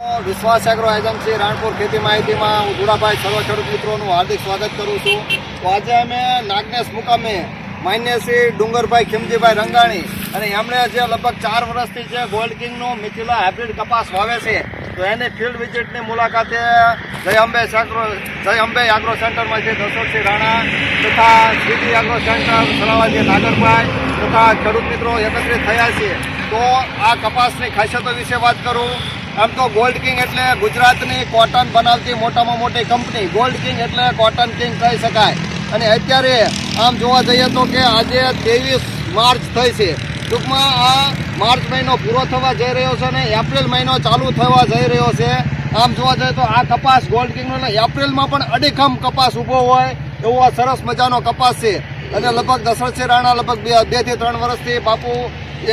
વિશ્વાસ agro agency Ranpur ખેતી માહિતીમાં હું ધુડાભાઈ સર્વ ખેડૂત મિત્રોનું હાર્દિક સ્વાગત કરું છું. તો આજે અમે નાગનેશ મુકામે માન્ય શ્રી ડુંગરભાઈ ખીમજીભાઈ રંગાણી અને એમણે જે લગભગ 4 વર્ષથી જે ગોલ્ડ કિંગનો મિથિલા હાઇબ્રિડ કપાસ વાવે છે તો એની ફિલ્ડ વિઝિટની મુલાકાતે જય અંબે એગ્રો સેન્ટરમાંથી દશરથસિંહ રાણા તથા શ્રીજી એગ્રો સેન્ટર સલાવાજી નાગરભાઈ તથા ખેડૂત મિત્રો એકત્રિત થયા છે. તો આ કપાસની ખાસિયતો વિશે વાત કરું. આમ તો ગોલ્ડ કિંગ એટલે ગુજરાતની કોટન બનાવતી મોટામાં મોટી કંપની. ગોલ્ડ કિંગ એટલે કોટન કિંગ કહી શકાય. અને અત્યારે આમ જોવા જઈએ તો કે આજે 23 માર્ચ થઈ છે. ટૂંકમાં આ માર્ચ મહિનો પૂરો થવા જઈ રહ્યો છે અને એપ્રિલ મહિનો ચાલુ થવા જઈ રહ્યો છે. આમ જોવા જઈએ તો આ કપાસ ગોલ્ડ કિંગનો એપ્રિલમાં પણ અડીખમ કપાસ ઊભો હોય એવો આ સરસ મજાનો કપાસ છે. અને લગભગ દશરથસિંહ રાણા લગભગ 2 થી 3 વર્ષથી બાપુ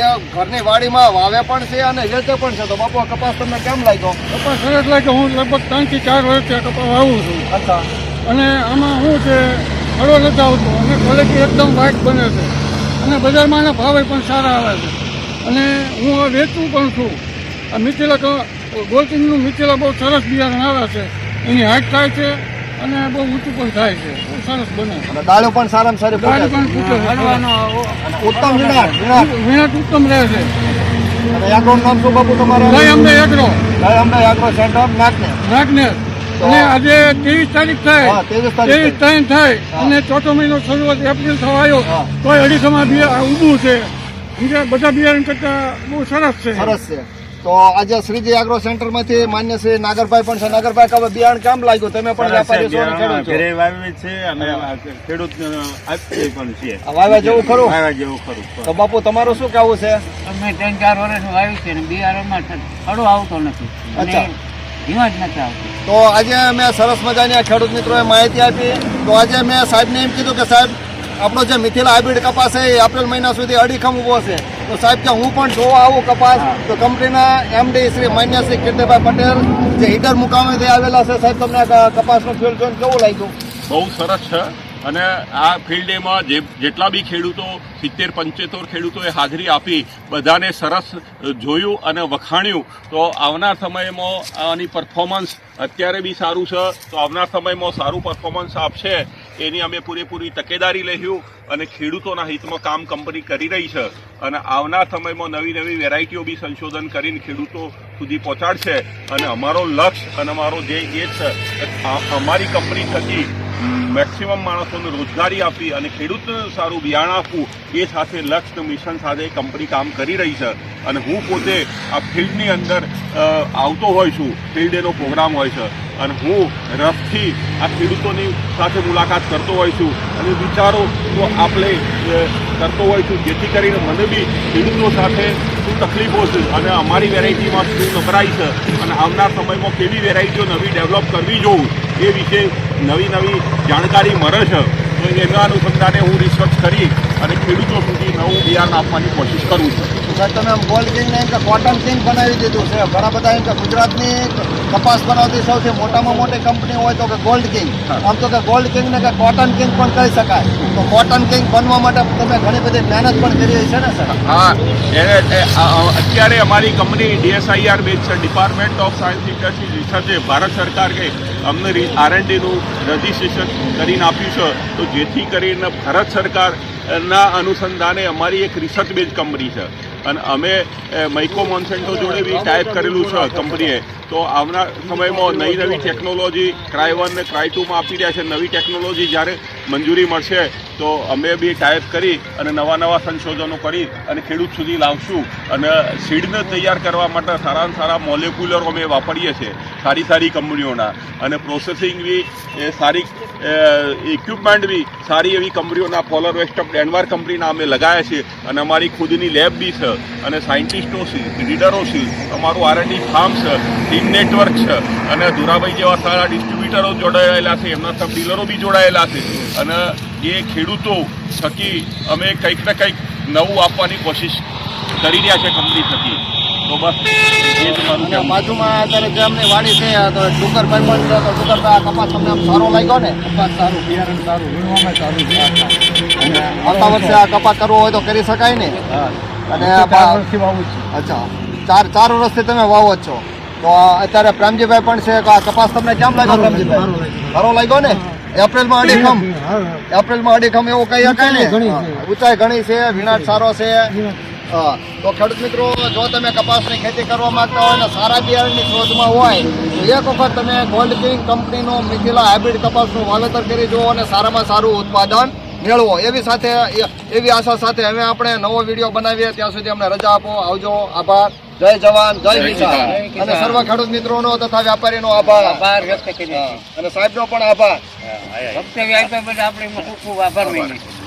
એ ઘરની વાડીમાં વાવે પણ છે અને વેચે પણ છે. તો બાપુ આ કપાસ તમને કેમ લાગ્યો? કપાસ સરસ લાગ્યો. હું લગભગ 3 થી 4 વર્ષથી કપાસ વાવું છું. અચ્છા. અને આમાં શું છે, ફળો નથી આવતો અને ક્વોલિટી એકદમ વ્હાઇટ બને છે અને બજારમાં એના ભાવે પણ સારા આવે છે. અને હું આ વેચું પણ છું. આ મિથિલા ગોલ્ડ કિંગનું મિથિલા બહુ સરસ બિયારણ આવે છે. એની હાઇટ થાય છે અને બહુ ઊંચું પણ થાય છે. બહુ સરસ બને છે. દાળો પણ સારામાં સારી દાળ પણ ઉત્તમ વિનાટ ઉત્તમ રહે છે. અને એગ્રોનું નામ શું બાપુ તમારે? જય અંબે એગ્રો સેન્ટર નાગનેશ. અને આજે 23 તારીખ થાય, 23 થાય અને ચોથો મહિનો શરૂઆત એપ્રિલ થવા આવ્યો તોય અઢીસોમાં ઊભું છે. બધા બિયારણ કરતા બહુ સરસ છે. તો આજે શ્રીજી એગ્રો સેન્ટરમાંથી માન્ય શ્રી નાગરભાઈ પણ છે. નાગરભાઈ હવે બિયારણ કેમ લાગ્યું? તમે પણ વેપારી છો અને ખેડૂત છો. ઘરે વાવી છે અને ખેડૂત આપી પણ છે. વાવ્યા જેવું ખરું? વાવ્યા જેવું ખરું. તો બાપુ તમારું શું કહેવું છે? અમે 3-4 વર્ષ વાવ્યું છે ને બિયારણમાં ફળો આવતો નથી. અચ્છા. ધીમા જ નથી આવતો. તો આજે અમે સરસ મજાની ખેડૂત મિત્રોએ માહિતી આપી. તો આજે મેં સાહેબને એમ કીધું કે સાહેબ આપણો જે મિથિલા હાઇબ્રિડ કપાસ છે એ એપ્રિલ મહિના સુધી અડીખમ ઊભો છે. તો સાહેબ કે હું પણ જોવા આવું કપાસ. તો કંપનીના MD શ્રી માન્ય શ્રી કીર્તિભાઈ પટેલ જે ઈડર મુકામેથી આવેલા છે. સાહેબ તમને આ કપાસનું ફિલ્ડ જોઈને કેવું લાગ્યું? બહુ સરસ છે. અને આ ફિલ્ડમાં જેટલા બી ખેડૂતો 70-75 ખેડૂતોએ હાજરી આપી, બધાને સરસ જોયું અને વખાણ્યું. તો આવનાર સમયમાં આની પરફોર્મન્સ અત્યારે બી સારું છે તો આવનાર સમયમાં સારું પરફોર્મન્સ આપશે એની અમે પૂરેપૂરી તકેદારી લઈશું. અને ખેડૂતોના હિતમાં કામ કંપની કરી રહી છે અને આવનાર સમયમાં નવી વેરાયટીઓ બી સંશોધન કરીને ખેડૂતો સુધી પહોંચાડશે. અને અમારો લક્ષ્ય અને અમારો જે છે અમારી કંપની થકી મેક્સિમમ માણસોને રોજગારી આપી અને ખેડૂતને સારું બિયારણ આપવું એ સાથે લક્ષ્ય મિશન સાથે કંપની કામ કરી રહી છે. અને હું પોતે આ ફિલ્ડની અંદર આવતો હોય છું. ફિલ્ડ ડેનો પ્રોગ્રામ હોય છે અને હું રફથી આ ખેડૂતોની સાથે મુલાકાત કરતો હોય છું અને વિચારો તો આપણે કરતો હોય છું જેથી કરીને મને બી ખેડૂતો સાથે શું તકલીફો છે અને અમારી વેરાયટીમાં શું નબળાઈ છે અને આવનાર સમયમાં કેવી વેરાયટીઓ નવી ડેવલપ કરવી જોઉં એ વિશે નવી જાણકારી મળે છે. તો એના અનુસંધાને હું રિસર્ચ કરી અને ખેડૂતો સુધી નવું બિયારણ આપવાની કોશિશ કરું છું. તમે આમ ગોલ્ડ કિંગ ને કોટન કિંગ બનાવી દીધું છે. ઘણા બધા એમ કે ગુજરાતની કપાસ બનાવતી સૌથી મોટામાં મોટી કંપની હોય તો કે ગોલ્ડ કિંગ. આમ તો કે ગોલ્ડ કિંગ ને કે કોટન કિંગ પણ કહી શકાય. તો કોટન કિંગ બનવા માટે તમે ઘણી બધી મહેનત પણ કરી છે ને સર? હા, અત્યારે અમારી કંપની DSIR બેઝ છે, ડિપાર્ટમેન્ટ ઓફ સાયન્સ ઇન્ડસ્ટ્રી રિસર્ચે ભારત સરકારે અમને R&Dનું રજિસ્ટ્રેશન કરીને આપ્યું છે. તો જેથી કરીને ભારત સરકારના અનુસંધાને અમારી એક રિસર્ચ બેઝ કંપની છે અને અમે મૈકો મોન્સેન્ટો જોડે બી ટાઈપ કરેલું છે કંપનીએ. તો આવનાર સમયમાં નવી ટેકનોલોજી Cry1 ને Cry2માં આપી રહ્યા છે. નવી ટેકનોલોજી જ્યારે મંજૂરી મળશે તો અમે બી ટાઈપ કરી અને નવા સંશોધનો કરી અને ખેડૂત સુધી લાવશું. અને સીડને તૈયાર કરવા માટે સારામાં સારા મોલેક્યુલર અમે વાપરીએ છીએ સારી કંપનીઓના. અને પ્રોસેસિંગ બી સારી ઇક્વિપમેન્ટ બી સારી એવી કંપનીઓના પોલર વેસ્ટ ઓફ ડેનમાર કંપનીના અમે લગાવ્યા છીએ. અને અમારી ખુદની લેબ બી છે અને સાયન્ટિસ્ટો છે, રીડરો છે, અમારું R&D ફાર્મ છે, ટીમ નેટવર્ક છે અને ધુરાભાઈ જેવા સારા ડિસ્ટ્રીબ્યુટરો જોડાયેલા છે, એમના સબ ડીલરો બી જોડાયેલા છે. અને એ ખેડૂતો થકી અમે કંઈક ને કંઈક નવું આપવાની કોશિશ કરી રહ્યા છે કંપની થકી. તો બસ એ જ મારું કહેવું. બાજુમાં અત્યારે જે અમને વાડી છે તો ડુંગરભાઈ પણ છે. તો ડુંગરભાઈ આ કપાસ તમને આમ સારો લાગ્યો ને? કપાસ સારું, બિયારણ સારું, વીણવામાં સારું છે. અને આવતા વર્ષે આ કપાસ કરવો હોય તો કરી શકાય ને? અને 4 વર્ષથી વાવું છું. અચ્છા, 4 વર્ષથી તમે વાવો જ છો. તો અત્યારે પ્રેમજીભાઈ પણ છે કે આ કપાસ તમને કેમ લાગ્યો પ્રેમજીભાઈ? સારો લાગ્યો ને? એપ્રિલમાં અડીખમ એવું કહી શકાય ને? ઊંચાઈ ઘણી છે, વિનાટ સારો છે. હા, તો ખેડૂત મિત્રો, જો તમે કપાસની ખેતી કરવા માંગતા હોય ને સારા બિયારણની શોધમાં હોય તો એક વખત તમે ગોલ્ડ કિંગ કંપનીનું મિથિલા હાઇબ્રિડ કપાસનું વાવેતર કરી જુઓ અને સારામાં સારું ઉત્પાદન મેળવો. એવી આશા સાથે હવે આપણે નવો વિડીયો બનાવીએ. ત્યાં સુધી અમને રજા આપો. આવજો. આભાર. જય જવાન, જય કિસાન. અને સર્વ ખેડૂત મિત્રોનો તથા વેપારીનો આભાર વ્યક્ત કરીએ છીએ. અને સાહેબનો પણ આભાર. વક્તવ્ય આપ્યા બદલ આપણે ખૂબ ખૂબ આભાર માનીએ છીએ.